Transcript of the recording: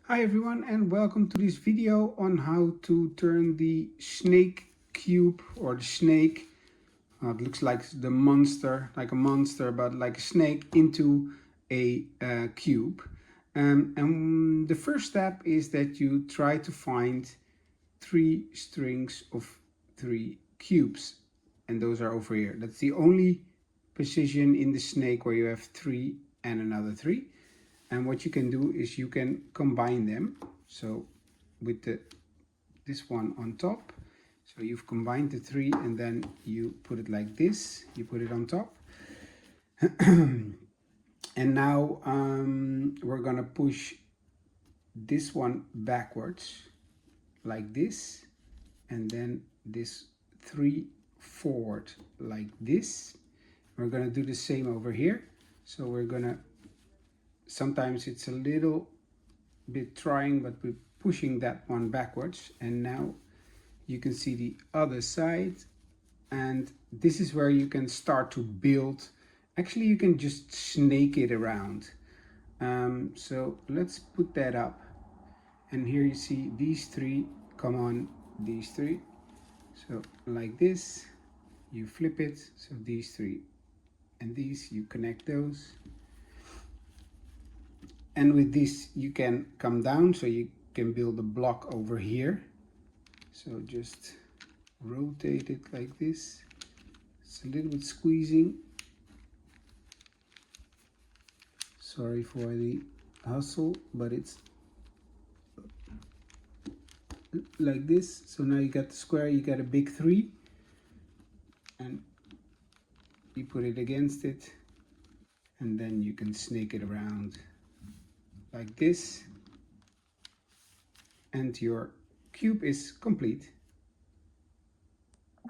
Hi everyone, and welcome to this video on how to turn the snake cube or the snake, it looks like the monster, like a monster but like a snake, into a cube. And the first step is that you try to find 3 strings of 3 cubes, and those are over here. That's the only position in the snake where you have 3 and another 3. And what you can do is you can combine them. So with this one on top, so you've combined the 3 and then you put it like this, you put it on top. And now we're gonna push this one backwards like this, and then this 3 forward like this. We're gonna do the same over here. So we're gonna, sometimes it's a little bit trying, but we're pushing that one backwards. And now you can see the other side, and this is where you can start to build. Actually, you can just snake it around. So let's put that up, and here you see these 3 come on these 3. So like this, you flip it, so these 3 and these, you connect those. And with this you can come down, so you can build a block over here. So just rotate it like this. It's a little bit squeezing. Sorry for the hustle, but it's like this. So now you got the square, you got a big 3, and you put it against it, and then you can snake it around like this, and your cube is complete.